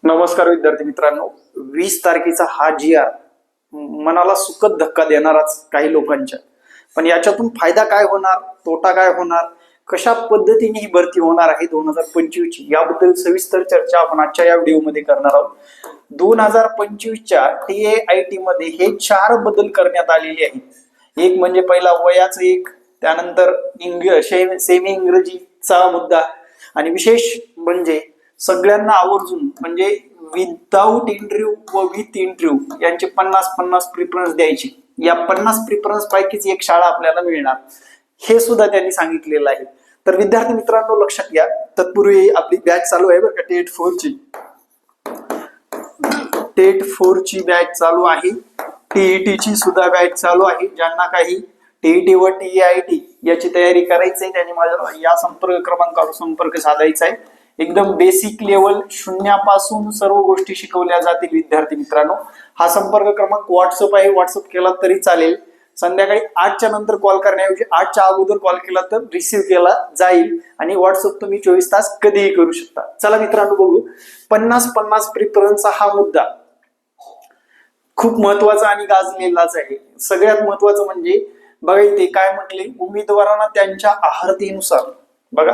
नमस्कार विद्यार्थी मित्रांनो, 20 तारखेचा हा GR मनाला सुखद धक्का देणाराच काही लोकांच्या. पण याच्यातून फायदा काय होणार, तोटा काय होणार, कशा पद्धतीने ही भरती होणार आहे 2025 ची, याबद्दल सविस्तर चर्चा आपण आजच्या या व्हिडिओमध्ये करणार आहोत. 2025च्या TAIT मध्ये हे 4 बदल करण्यात आलेले आहेत. एक म्हणजे पहिला वयाचं एक, त्यानंतर सेमी इंग्रजीचा मुद्दा, आणि विशेष म्हणजे सगळ्यांना आवर्जून म्हणजे विदाउट इंटरव्ह्यू व विथ इंटरव्ह्यू यांचे 50-50 प्रिफरन्स द्यायची. या 50 प्रिफरन्स पैकीच एक शाळा आपल्याला मिळणार, हे सुद्धा त्यांनी सांगितलेलं आहे. तर विद्यार्थी मित्रांनो लक्षात घ्या, तत्पूर्वी आपली बॅच चालू आहे बरं का, टेट 4 ची बॅच चालू आहे. TET ची सुद्धा बॅच चालू आहे. ज्यांना काही TET व TAIT याची तयारी करायची आहे त्यांनी माझ्या या संपर्क क्रमांकावर संपर्क साधायचा आहे. एकदम बेसिक लेवल शून्यापासून सर्व गोष्टी शिकवल्या जातील विद्यार्थी मित्रांनो. हा संपर्क क्रमांक व्हॉट्सअप आहे, व्हॉट्सअप केला तरी चालेल. संध्याकाळी 8च्या नंतर कॉल करण्याऐवजी 8च्या अगोदर कॉल केला तर रिसिव्ह केला जाईल, आणि व्हॉट्सअप तुम्ही 24 तास कधीही करू शकता. चला मित्रांनो बघू 50-50 प्रिफरन्सचा हा मुद्दा खूप महत्वाचा आणि गाजलेलाच आहे. सगळ्यात महत्वाचं म्हणजे बघा इथे काय म्हटले, उमेदवारांना त्यांच्या आहारतेनुसार, बघा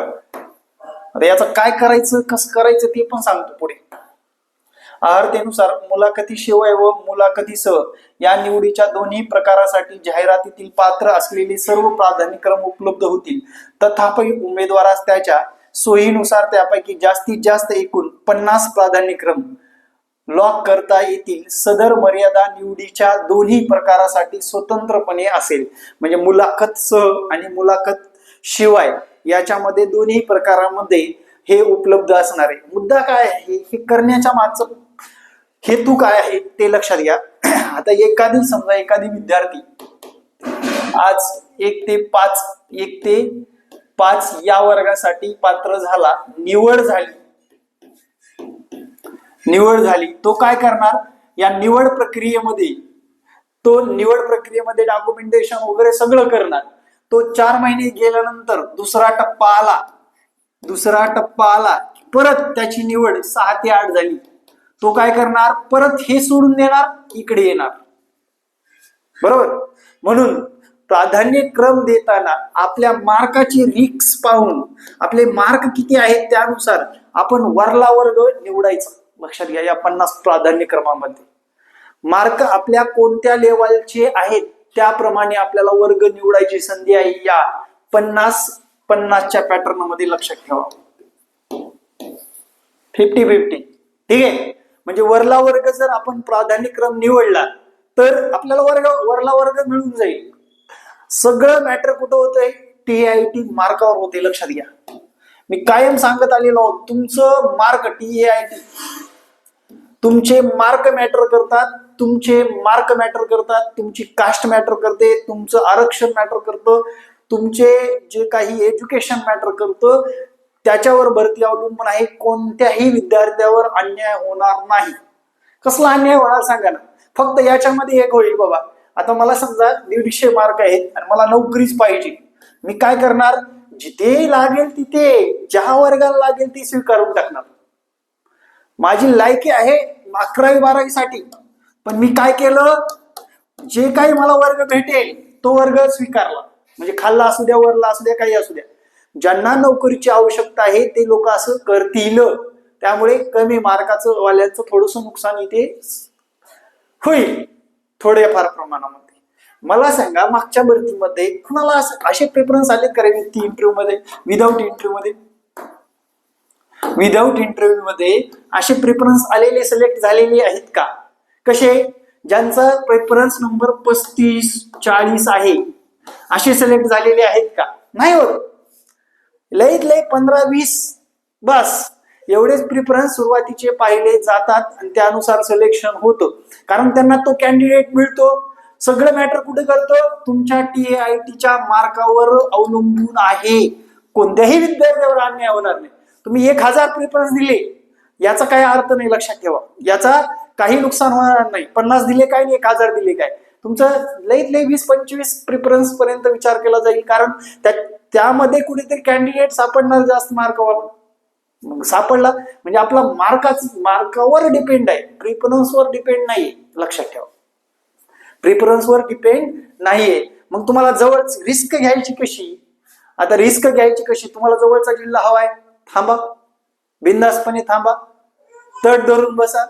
आता याचं काय करायचं कसं करायचं ते पण सांगतो पुढे. आहारतेनुसार मुलाखतीशिवाय व मुलाखतीसह या निवडीच्या दोन्ही प्रकारासाठी जाहिरातीतील पात्र असलेले सर्व प्राधान्यक्रम उपलब्ध होतील. तथापि उमेदवारास त्याच्या सोयीनुसार त्यापैकी जास्तीत जास्त एकूण 50 प्राधान्यक्रम लॉक करता येतील. सदर मर्यादा निवडीच्या दोन्ही प्रकारासाठी स्वतंत्रपणे असेल. म्हणजे मुलाखत सह आणि मुलाखत शिवाय याच्यामध्ये दोन्ही प्रकारामध्ये हे उपलब्ध असणार आहे. मुद्दा काय आहे, हे करण्याच्या मागचं हेतू काय आहे ते लक्षात घ्या. आता एखादी विद्यार्थी आज 1 ते 5 या वर्गासाठी पात्र झाला, निवड झाली, तो काय करणार, या निवड प्रक्रियेमध्ये डॉक्युमेंटेशन वगैरे सगळं करणार. तो 4 महिने गेल्यानंतर दुसरा टप्पा आला, परत त्याची निवड 6 ते 8 झाली, तो काय करणार, परत हे सोडून देणार, इकडे येणार. बरोबर. म्हणून प्राधान्यक्रम देताना आपल्या मार्काची रिक्स पाहून, आपले मार्क किती आहेत त्यानुसार आपण वरला वर्ग निवडायचा. लक्षात घ्या, या 50 प्राधान्यक्रमामध्ये मार्क आपल्या कोणत्या लेवलचे आहेत त्याप्रमाणे आपल्याला वर्ग निवडायची संधी आहे. या 50-50च्या पॅटर्न मध्ये लक्षात ठेवा. 50-50 ठीक आहे. म्हणजे वरला वर्ग जर आपण प्राधान्यक्रम निवडला तर आपल्याला वरला वर्ग मिळून जाईल. सगळं मॅटर कुठं होतंय, TAIT मार्कावर होते. लक्षात घ्या, मी कायम सांगत आलेलो आहोत, तुमचं मार्क TAIT तुमचे मार्क मॅटर करतात, तुमची कास्ट मॅटर करते, तुमचं आरक्षण मॅटर करतं, तुमचे जे काही एज्युकेशन मॅटर करतं, त्याच्यावर भरती अवलंबून आहे. कोणत्याही विद्यार्थ्यावर अन्याय होणार नाही. कसला अन्याय होणार सांगा ना. फक्त याच्यामध्ये एक होईल, बाबा आता मला समजा 150 मार्क आहेत आणि मला नोकरीच पाहिजे, मी काय करणार, जिथे लागेल तिथे, ज्या वर्गाला लागेल ती स्वीकारून टाकणार. माझी लायकी आहे 11वी-12वी साठी, पण मी काय केलं, जे काही मला वर्ग भेटेल तो वर्ग स्वीकारला. म्हणजे खाल्ला असू द्या, वरला असू द्या, काही असू द्या. ज्यांना नोकरीची आवश्यकता आहे ते लोक असं करतील. त्यामुळे कमी मार्काचं वाल्यांचं थोडस नुकसान इथे होईल, थोड्याफार प्रमाणामध्ये. मला सांगा, मागच्या भरतीमध्ये कुणाला असे प्रेफरन्स आले का इंटरव्ह्यू मध्ये, विदाउट इंटरव्ह्यू मध्ये असे प्रेफरन्स आलेले, सिलेक्ट झालेले आहेत का? कसे, ज्यांचा प्रेफरन्स नंबर 35-40 आहे असे सिलेक्ट झालेले आहेत का? नाही होत. लईत लई 15-20 बस, एवढेच प्रिफरन्स सुरुवातीचे पाहिले जातात आणि त्यानुसार सिलेक्शन होतं. कारण त्यांना तो कॅन्डिडेट मिळतो. सगळं मॅटर कुठे करतं, तुमच्या TAITच्या मार्कावर अवलंबून आहे. कोणत्याही विद्यार्थ्यावर अन्याय होणार नाही. तुम्ही 1000 प्रिफरन्स दिले याचा काही अर्थ नाही, लक्षात ठेवा. याचा काही नुकसान होणार नाही. 50 दिले काय आणि 1000 दिले काय, तुमचं लईत लई 20-25 प्रिफरन्स पर्यंत विचार केला जाईल. कारण त्यामध्ये कुठेतरी कॅन्डिडेट सापडणार जास्त मार्कवाला. मग सापडला म्हणजे आपला मार्कावर डिपेंड आहे, प्रिफरन्सवर डिपेंड नाही, लक्षात ठेवा. प्रिफरन्सवर डिपेंड नाहीये. मग तुम्हाला जवळ रिस्क घ्यायची कशी? आता रिस्क घ्यायची कशी? तुम्हाला जवळचा जिल्हा हवाय, थांबा, बिंदासपणे थांबा, तट धरून बसा,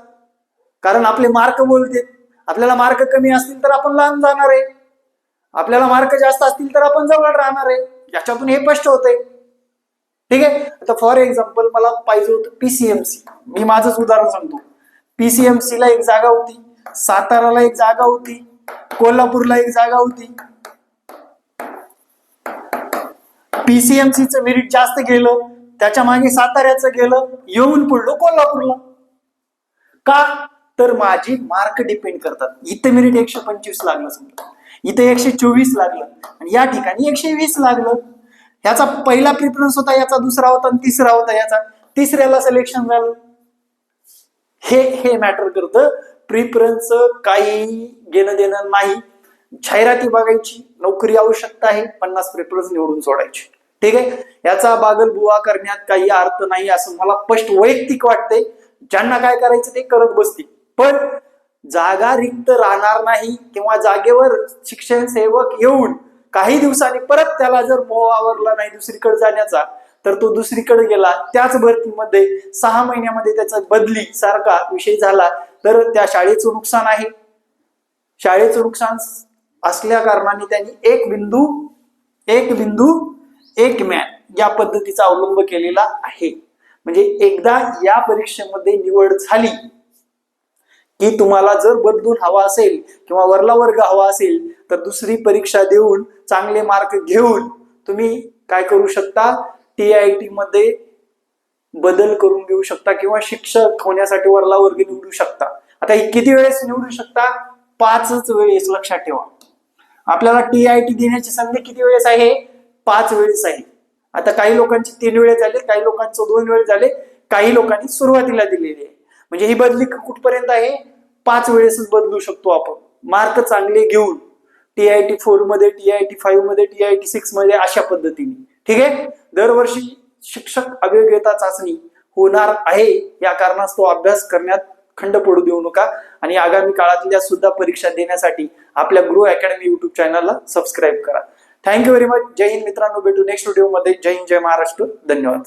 कारण आपले मार्क बोलते. आपल्याला मार्क कमी असतील तर आपण लांब जाणार आहे, आपल्याला मार्क जास्त असतील तर आपण जवळ राहणार आहे. याच्यातून हे स्पष्ट होतंय. ठीक आहे. आता फॉर एक्झाम्पल मला पाहिजे होतं पीसीएमसी, मी माझंच उदाहरण सांगतो. पीसीएमसी ला एक जागा होती, साताराला एक जागा होती, कोल्हापूरला एक जागा होती. पीसीएमसीचं मेरिट जास्त गेलं, त्याच्या मागे साताऱ्याचं गेलं, येऊन पडलो कोल्हापूरला. का? तर माझी मार्क डिपेंड करतात. इथे मेरिट 125 लागलं समजा, इथे 124 लागलं आणि या ठिकाणी 120 लागलं. ह्याचा पहिला प्रिफरन्स होता, याचा दुसरा होता आणि तिसरा होता, याचा तिसऱ्याला सिलेक्शन झालं. हे मॅटर करतं. प्रिफरन्स काही घेणं देणं नाही. जाहिराती बघायची, नोकरी आवश्यकता आहे, 50 प्रिफरन्स निवडून सोडायची. ठीक आहे. याचा बागलबुवा करण्यात काही अर्थ नाही असं मला स्पष्ट वैयक्तिक वाटतंय. ज्यांना काय करायचं ते करत बसतील, पण जागा रिक्त राहणार नाही किंवा जागेवर शिक्षण सेवक येऊन काही दिवसांनी परत त्याला जर मोह आवरला नाही दुसरीकडे जाण्याचा, तर तो दुसरीकडे गेला, त्याच भरतीमध्ये 6 महिन्यामध्ये त्याचा बदली सारखा विषय झाला, तर त्या शाळेचं नुकसान आहे. शाळेचं नुकसान असल्या कारणाने त्यांनी एक बिंदू एक मॅन या पद्धतीचा अवलंब केलेला आहे. म्हणजे एकदा या परीक्षेमध्ये निवड झाली की तुम्हाला जर बदलून हवा असेल किंवा वरला वर्ग हवा असेल, तर दुसरी परीक्षा देऊन चांगले मार्क घेऊन तुम्ही काय करू शकता, TIT मध्ये बदल करून घेऊ शकता किंवा शिक्षक होण्यासाठी वरला वर्ग निवडू शकता. आता हे किती वेळेस निवडू शकता? 5च वेळेस, लक्षात ठेवा. आपल्याला TIT देण्याची संधी किती वेळेस आहे? 5 वेळेस आहे. आता काही लोकांचे 3 वेळेस झाले, काही लोकांचे 2 वेळेस झाले, काही लोकांनी सुरुवातीला दिलेली आहे. म्हणजे ही बदली कुठपर्यंत आहे? 5 वेळेसच बदलू शकतो आपण, मार्क चांगले घेऊन. TIT 4 मध्ये, TIT 5 मध्ये, TIT 6 मध्ये, अशा पद्धतीने. ठीक आहे. दरवर्षी शिक्षक अभियोग्यता चाचणी होणार आहे, या कारणास्तव अभ्यास करण्यात खंड पडू देऊ नका आणि आगामी काळातल्या सुद्धा परीक्षा देण्यासाठी आपल्या ग्रो अकॅडमी युट्यूब चॅनलला सबस्क्राईब करा. Thank you very much. जय हिंद मित्रांनो, भेटू नेक्स्ट व्हिडिओ मध्ये. जय हिंद, जय महाराष्ट्र. धन्यवाद.